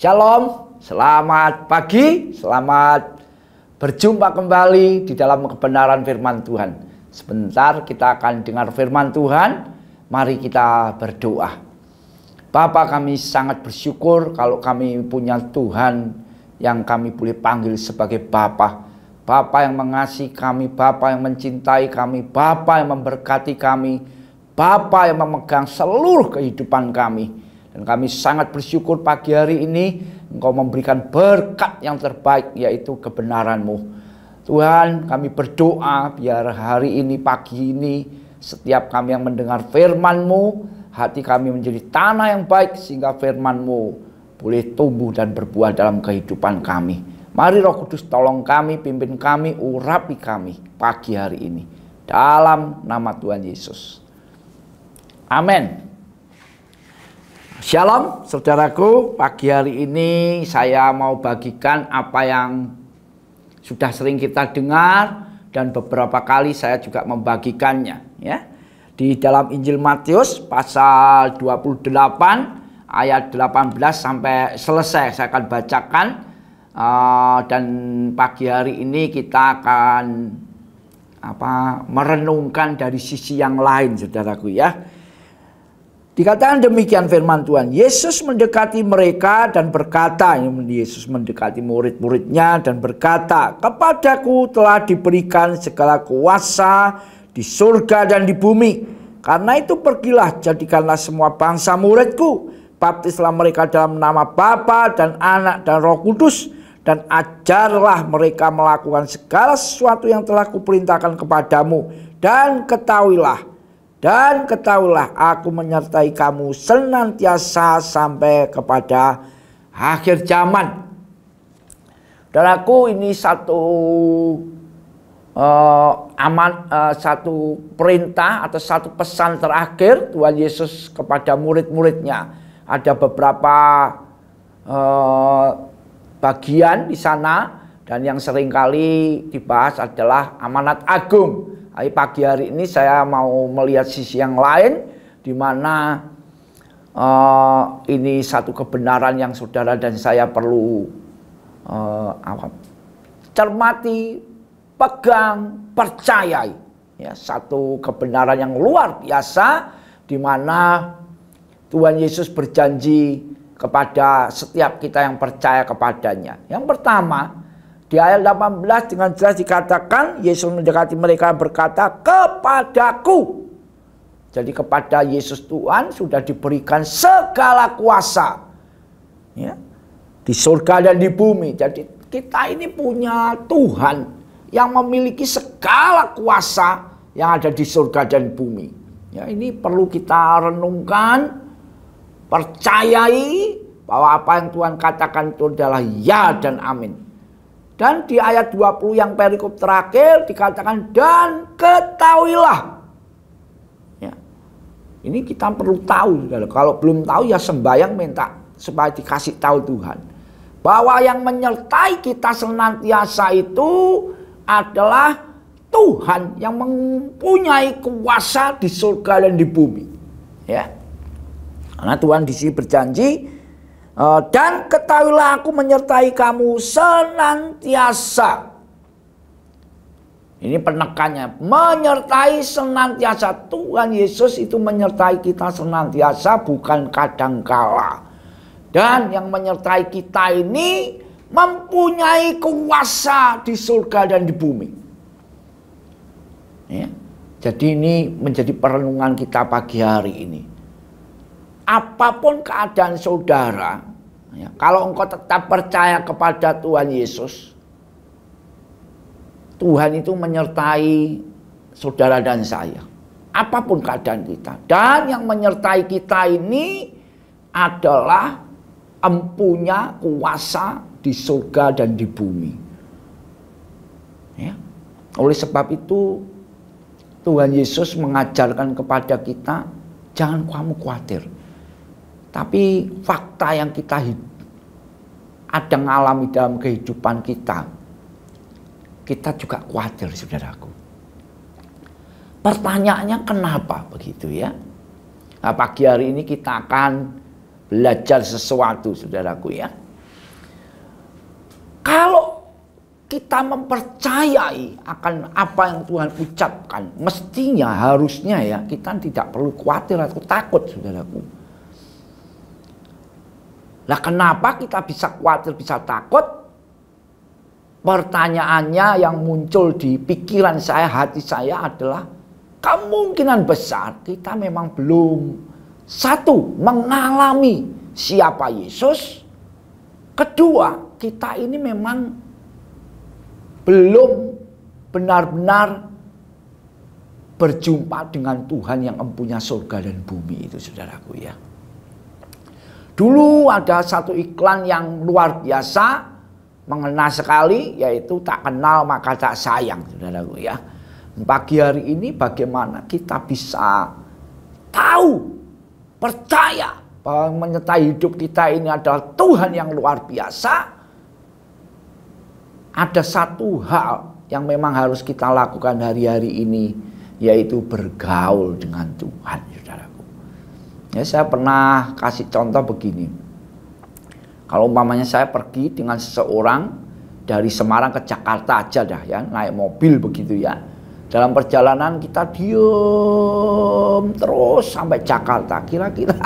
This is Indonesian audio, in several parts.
Shalom, selamat pagi, selamat berjumpa kembali di dalam kebenaran firman Tuhan. Sebentar kita akan dengar firman Tuhan, mari kita berdoa. Bapa, kami sangat bersyukur kalau kami punya Tuhan yang kami boleh panggil sebagai Bapa. Bapa yang mengasihi kami, Bapa yang mencintai kami, Bapa yang memberkati kami, Bapa yang memegang seluruh kehidupan kami. Dan kami sangat bersyukur pagi hari ini Engkau memberikan berkat yang terbaik, yaitu kebenaran-Mu. Tuhan, kami berdoa biar hari ini, pagi ini, setiap kami yang mendengar firman-Mu, hati kami menjadi tanah yang baik sehingga firman-Mu boleh tumbuh dan berbuah dalam kehidupan kami. Mari Roh Kudus tolong kami, pimpin kami, urapi kami pagi hari ini. Dalam nama Tuhan Yesus. Amin. Shalom saudaraku, pagi hari ini saya mau bagikan apa yang sudah sering kita dengar dan beberapa kali saya juga membagikannya ya. Di dalam Injil Matius pasal 28 ayat 18 sampai selesai saya akan bacakan, dan pagi hari ini kita akan merenungkan dari sisi yang lain saudaraku ya. Dikatakan demikian firman Tuhan, Yesus mendekati mereka dan berkata, Yesus mendekati murid-muridnya dan berkata, kepadaku telah diberikan segala kuasa di surga dan di bumi. Karena itu pergilah, jadikanlah semua bangsa muridku, baptislah mereka dalam nama Bapa dan Anak dan Roh Kudus, dan ajarlah mereka melakukan segala sesuatu yang telah kuperintahkan kepadamu, dan ketahuilah aku menyertai kamu senantiasa sampai kepada akhir zaman. Saudaraku, ini satu satu perintah atau satu pesan terakhir Tuhan Yesus kepada murid-muridnya. Ada beberapa bagian di sana, dan yang seringkali dibahas adalah amanat agung. Pagi hari ini saya mau melihat sisi yang lain, di mana ini satu kebenaran yang saudara dan saya perlu cermati, pegang, percayai. Ya, satu kebenaran yang luar biasa, di mana Tuhan Yesus berjanji kepada setiap kita yang percaya kepadanya. Yang pertama, di ayat 18 dengan jelas dikatakan Yesus mendekati mereka berkata kepadaku. Jadi kepada Yesus Tuhan sudah diberikan segala kuasa ya, di surga dan di bumi. Jadi kita ini punya Tuhan yang memiliki segala kuasa yang ada di surga dan bumi ya. Ini perlu kita renungkan, percayai bahwa apa yang Tuhan katakan itu adalah ya dan amin. Dan di ayat 20 yang perikop terakhir dikatakan dan ketahuilah. Ya. Ini kita perlu tahu. Kalau belum tahu ya sembahyang minta supaya dikasih tahu Tuhan. Bahwa yang menyertai kita senantiasa itu adalah Tuhan yang mempunyai kuasa di surga dan di bumi. Ya. Karena Tuhan di sini berjanji, dan ketahuilah aku menyertai kamu senantiasa. Ini penekannya, menyertai senantiasa. Tuhan Yesus itu menyertai kita senantiasa, bukan kadangkala. Dan yang menyertai kita ini mempunyai kuasa di surga dan di bumi ya. Jadi ini menjadi perenungan kita pagi hari ini. Apapun keadaan saudara ya, kalau engkau tetap percaya kepada Tuhan Yesus, Tuhan itu menyertai saudara dan saya apapun keadaan kita. Dan yang menyertai kita ini adalah empunya kuasa di surga dan di bumi ya. Oleh sebab itu Tuhan Yesus mengajarkan kepada kita, jangan kamu khawatir. Tapi fakta yang kita ada ngalami dalam kehidupan kita juga khawatir saudaraku. Pertanyaannya kenapa begitu ya? Nah, pagi hari ini kita akan belajar sesuatu saudaraku ya. kita mempercayai akan apa yang Tuhan ucapkan, mestinya harusnya ya kita tidak perlu khawatir atau takut, saudaraku. Lah kenapa kita bisa khawatir, bisa takut? Pertanyaannya yang muncul di pikiran saya, hati saya adalah kemungkinan besar kita memang belum, satu, mengalami siapa Yesus. Kedua, kita ini memang belum benar-benar berjumpa dengan Tuhan yang empunya surga dan bumi itu, saudaraku ya. Dulu ada satu iklan yang luar biasa, mengena sekali, yaitu tak kenal maka tak sayang, saudaraku ya. Pagi hari ini bagaimana kita bisa tahu, percaya bahwa menyertai hidup kita ini adalah Tuhan yang luar biasa. Ada satu hal yang memang harus kita lakukan hari-hari ini, yaitu bergaul dengan Tuhan, saudaraku. Ya, saya pernah kasih contoh begini. Kalau umpamanya saya pergi dengan seseorang dari Semarang ke Jakarta aja dah ya, naik mobil begitu ya. Dalam perjalanan kita diem terus sampai Jakarta. Kira-kira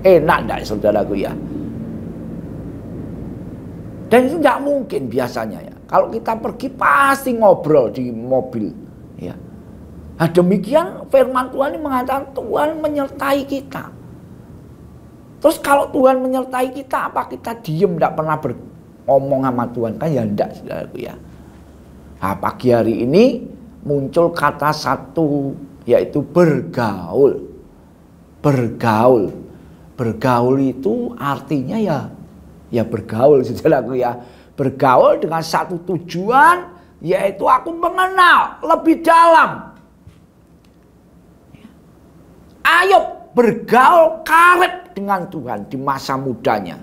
enak enggak, saudaraku ya? Dan itu tidak mungkin biasanya ya. Kalau kita pergi pasti ngobrol di mobil ya. Nah, demikian firman Tuhan ini mengatakan Tuhan menyertai kita. Terus kalau Tuhan menyertai kita, apa kita diem tidak pernah beromong sama Tuhan? Kan ya enggak, saudaraku ya. Nah, pagi hari ini muncul kata satu, yaitu bergaul. Bergaul. Bergaul itu artinya ya bergaul, saudaraku ya. Bergaul dengan satu tujuan, yaitu aku mengenal lebih dalam. Ayub bergaul karib dengan Tuhan di masa mudanya.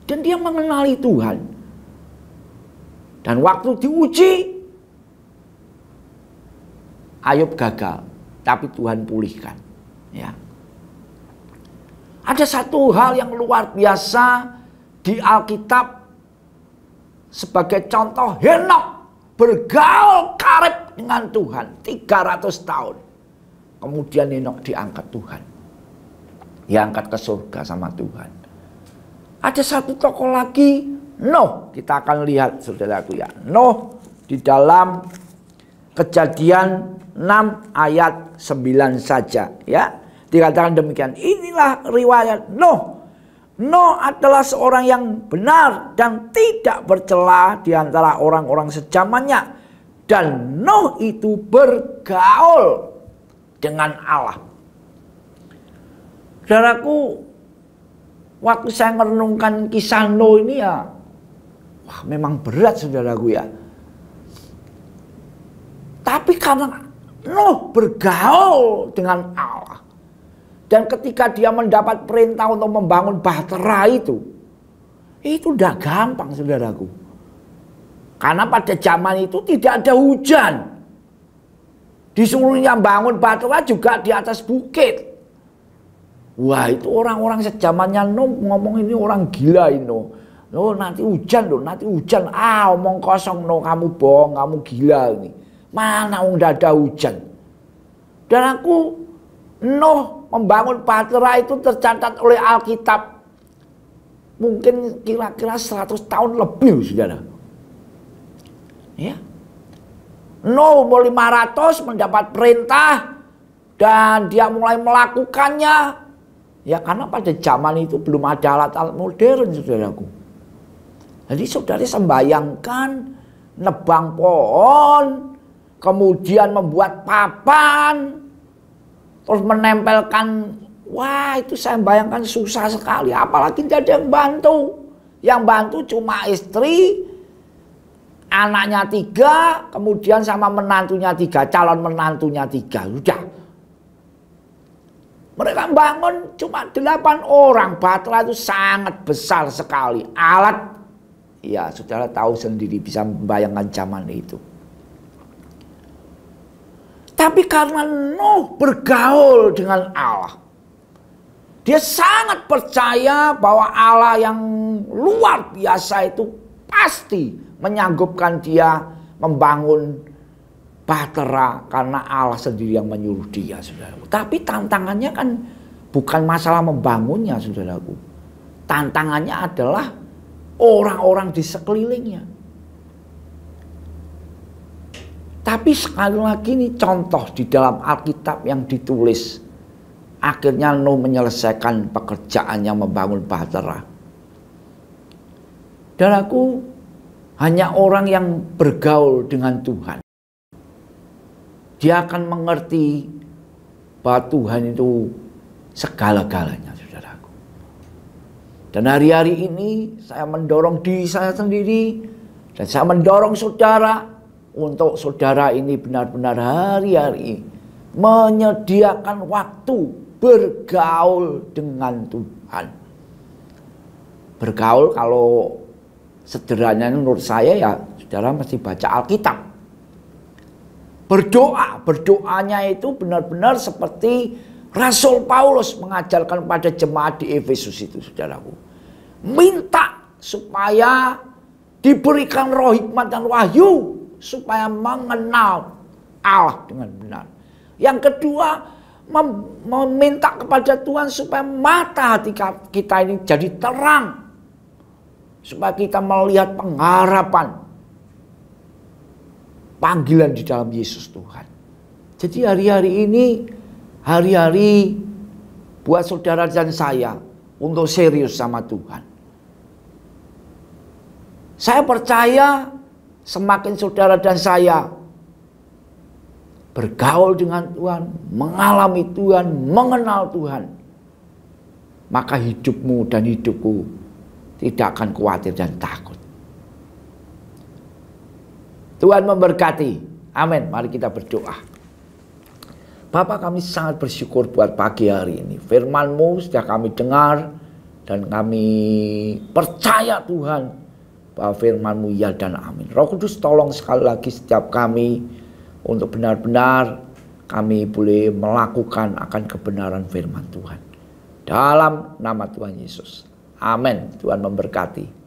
Dan dia mengenali Tuhan. Dan waktu diuji, Ayub gagal, tapi Tuhan pulihkan. Ya. Ada satu hal yang luar biasa di Alkitab. Sebagai contoh, Henok bergaul karib dengan Tuhan 300 tahun. Kemudian Henok diangkat Tuhan. Diangkat ke surga sama Tuhan. Ada satu tokoh lagi, Nuh. Kita akan lihat, saudaraku ya. Nuh di dalam Kejadian 6 ayat 9 saja ya. Dikatakan demikian. Inilah riwayat Nuh. Nuh adalah seorang yang benar dan tidak bercela di antara orang-orang sejamannya. Dan Nuh itu bergaul dengan Allah. Saudaraku, waktu saya merenungkan kisah Nuh ini ya, wah memang berat, saudaraku ya. Tapi karena Nuh bergaul dengan Allah. Dan ketika dia mendapat perintah untuk membangun bahtera itu udah gampang, saudaraku. Karena pada zaman itu tidak ada hujan. Disuruhnya bangun bahtera juga di atas bukit. Wah, itu orang-orang sejamannya Nuh ngomong ini orang gila ini. Nuh nanti hujan loh, nanti hujan. Omong kosong Nuh, kamu bohong, kamu gila ini. Mana udah ada hujan. Dan Nuh membangun bahtera itu tercatat oleh Alkitab mungkin kira-kira 100 tahun lebih, saudara. Ya. Nuh umur 500 mendapat perintah dan dia mulai melakukannya. Ya karena pada zaman itu belum ada alat-alat modern, saudaraku. Jadi saudara sembayangkan nebang pohon, kemudian membuat papan, terus menempelkan. Wah, itu saya bayangkan susah sekali. Apalagi tidak ada yang bantu. Yang bantu cuma istri, anaknya 3, kemudian sama menantunya 3, calon menantunya 3. Sudah. Mereka bangun cuma 8 orang. Bahtera itu sangat besar sekali. Alat, ya saudara tahu sendiri, bisa membayangkan zaman itu. Tapi karena Nuh bergaul dengan Allah, dia sangat percaya bahwa Allah yang luar biasa itu pasti menyanggupkan dia membangun bahtera karena Allah sendiri yang menyuruh dia, saudaraku. Tapi tantangannya kan bukan masalah membangunnya, saudaraku. Tantangannya adalah orang-orang di sekelilingnya. Tapi sekali lagi ini contoh di dalam Alkitab yang ditulis. Akhirnya Nuh menyelesaikan pekerjaannya membangun bahtera. Saudaraku, hanya orang yang bergaul dengan Tuhan, dia akan mengerti bahwa Tuhan itu segala-galanya, saudaraku. Dan hari-hari ini saya mendorong diri saya sendiri, dan saya mendorong saudara, untuk saudara ini benar-benar hari-hari menyediakan waktu bergaul dengan Tuhan. Bergaul kalau sederhananya menurut saya ya, saudara mesti baca Alkitab. Berdoanya itu benar-benar seperti Rasul Paulus mengajarkan pada jemaat di Efesus itu, saudaraku. Minta supaya diberikan roh hikmat dan wahyu, supaya mengenal Allah dengan benar. Yang kedua, meminta kepada Tuhan supaya mata hati kita ini jadi terang, supaya kita melihat pengharapan, panggilan di dalam Yesus Tuhan. Jadi hari-hari ini, hari-hari buat saudara dan saya untuk serius sama Tuhan. Saya percaya semakin saudara dan saya bergaul dengan Tuhan, mengalami Tuhan, mengenal Tuhan, maka hidupmu dan hidupku tidak akan khawatir dan takut. Tuhan memberkati. Amin. Mari kita berdoa. Bapa, kami sangat bersyukur buat pagi hari ini. Firman-Mu sudah kami dengar dan kami percaya Tuhan bahwa firman-Mu ya dan amin. Roh Kudus tolong sekali lagi setiap kami untuk benar-benar kami boleh melakukan akan kebenaran firman Tuhan. Dalam nama Tuhan Yesus. Amin. Tuhan memberkati.